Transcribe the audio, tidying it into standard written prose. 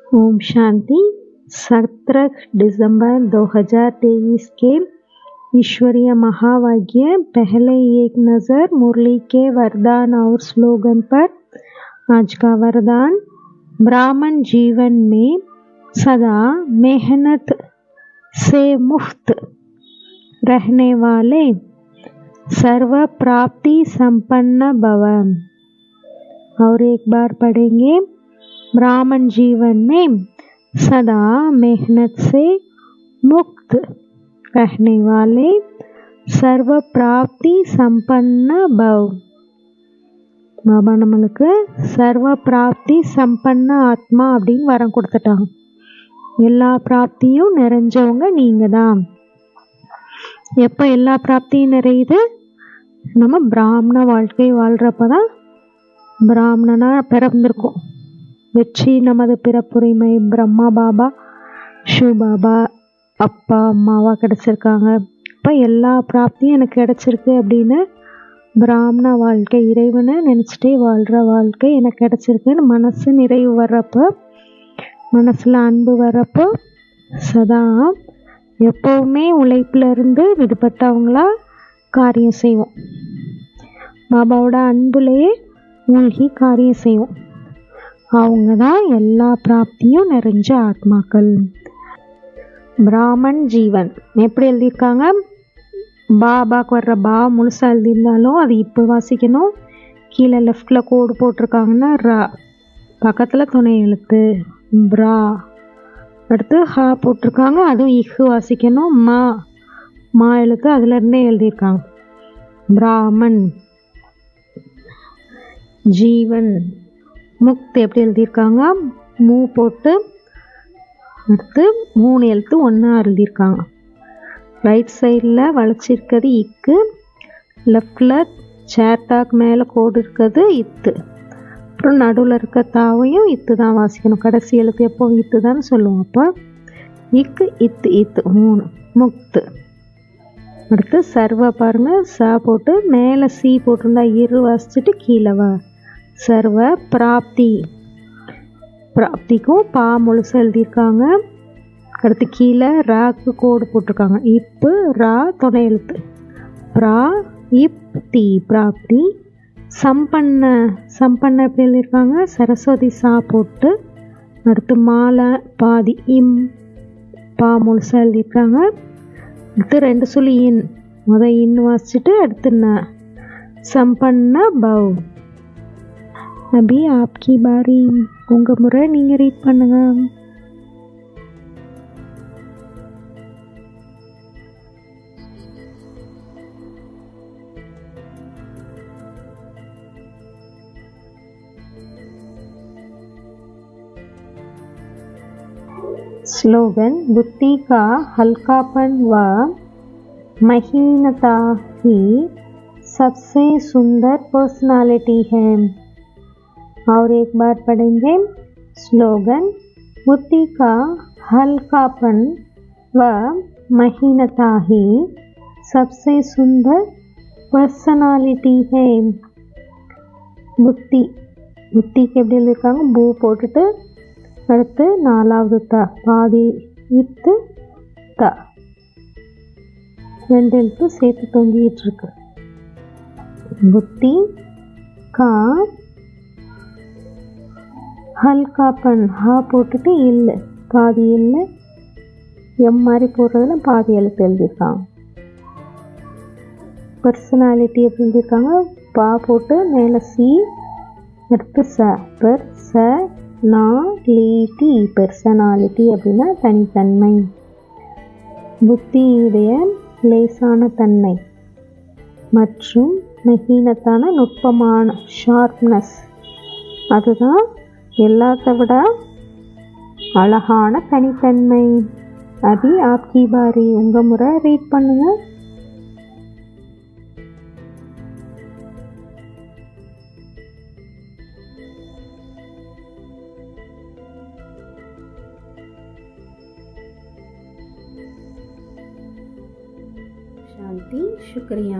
ओम शांति। 17 दिसंबर 2023 के ईश्वरीय महावाक्य। पहले एक नज़र मुरली के वरदान और स्लोगन पर। आज का वरदान, ब्राह्मण जीवन में सदा मेहनत से मुक्त रहने वाले सर्व प्राप्ति संपन्न भव। और एक बार पढ़ेंगे। ब्राह्मण जीवन में सदा मेहनत से मुक्त रहने वाले सर्व प्राप्ति संपन्न भव। பாபா நம்மளுக்கு சர்வ பிராப்தி சம்பன்ன ஆத்மா அப்படின்னு வரம் கொடுத்துட்டாங்க. எல்லா பிராப்தியும் நிறைஞ்சவங்க நீங்க தான். எப்போ எல்லா பிராப்தியும் நிறையுது? நம்ம பிராமண வாழ்க்கை வாழ்கிறப்பதான் பிராமணனா பிறந்திருக்கோம். வெற்றி நமது பிறப்புரிமை. பிரம்மா பாபா ஷூ பாபா அப்பா அம்மாவா கிடைச்சிருக்காங்க. இப்போ எல்லா பிராப்தியும் எனக்கு கிடைச்சிருக்கு அப்படின்னு பிராமண வாழ்க்கை, இறைவனை நினச்சிட்டே வாழ்கிற வாழ்க்கை எனக்கு கிடைச்சிருக்குன்னு மனசு நிறைவு வர்றப்போ, மனசில் அன்பு வர்றப்போ சதா எப்போவுமே உழைப்பிலிருந்து விடுபட்டவங்களா காரியம் செய்வோம். பாபாவோட அன்புலேயே மூழ்கி காரியம் செய்வோம். அவங்க தான் எல்லா பிராப்தியும் நிறைஞ்ச ஆத்மாக்கள். பிராமன் ஜீவன் எப்படி எழுதியிருக்காங்க? பாபாக்கு வர்ற பா முழுசாக எழுதியிருந்தாலும் அது இப்போ வாசிக்கணும். கீழே லெஃப்டில் கோடு போட்டிருக்காங்கன்னா ரா, பக்கத்தில் துணை எழுத்து பிரா, அடுத்து ஹா போட்டிருக்காங்க, அதுவும் இஹு வாசிக்கணும். மா மா எழுத்து அதுலேருந்தே எழுதியிருக்காங்க. பிராமன் ஜீவன். முக்த் எப்படி எழுதியிருக்காங்க? மூ போட்டு அடுத்து 3 எழுத்து ஒன்றா எழுதியிருக்காங்க. ரைட் சைடில் வளைச்சிருக்கிறது இக்கு, லெஃப்டில் சேட்டாக் மேலே கோடு இருக்கிறது இத்து, அப்புறம் நடுவில் இருக்க தாவையும் இத்து தான் வாசிக்கணும். கடைசி எழுத்து எப்போ இத்து தான் சொல்லுவோம். அப்போ இக்கு இத்து இத்து 3 முக்து. அடுத்து சர்வ பாருங்கள், சா போட்டு மேலே சி போட்டிருந்தா இரு வாசிச்சுட்டு கீழே வா. சர்வ பிராப்தி. பிராப்திக்கும் பா முழுசு எழுதியிருக்காங்க. அடுத்து கீழே ராக்கு கோடு போட்டிருக்காங்க. இப்பு ரா துணை எழுத்து. பிரா இப் தி பிராப்தி. சம்பன்ன சம்பன்ன எப்படி எழுதியிருக்காங்க? சரஸ்வதி சா போட்டு அடுத்து மாலை பாதி இம் பா முழுசு எழுதியிருக்காங்க. அடுத்து 2 சொல்லி இன், இன் வாசிச்சுட்டு அடுத்து ந சம்பன்ன பவ். அபி ஆப்கி பாரி. உங்கள் முறை நீங்கள் ரீட் பண்ணுங்க. स्लोगन, बुद्धि का हल्कापन व महीनता ही सबसे सुंदर पर्सनालिटी है। और एक बार पढ़ेंगे। स्लोगन, बुद्धि का हल्कापन व महीनता ही सबसे सुंदर पर्सनालिटी है। புத்தி. புத்திக்கு எப்படி எழுதியிருக்காங்க? பூ போட்டுட்டு அடுத்து 4வது த, பாதி இத்து த, 2 எழுத்து சேர்த்து தொங்கிட்டு இருக்கு. புத்தி கா ஹல்காப்பன், ஹா போட்டுட்டு இல்லை, பாதி இல்லை, எம் மாதிரி போடுறதுல பாதி எழுத்து எழுதியிருக்காங்க. பர்சனாலிட்டி எப்படி எழுதியிருக்காங்க? பா போட்டு மேலே சி அடுத்து ச, பர்சனாலிட்டி. பர்சனாலிட்டி அப்படின்னா தனித்தன்மை. புத்தியுடைய லேசான தன்மை மற்றும் மகீனத்தான நுட்பமான ஷார்ப்னஸ், அதுதான் எல்லாத்த விட அழகான தனித்தன்மை. அபி ஆப்கி பாரி. உங்கள் முறை ரீட் பண்ணுங்க. शांति। शुक्रिया।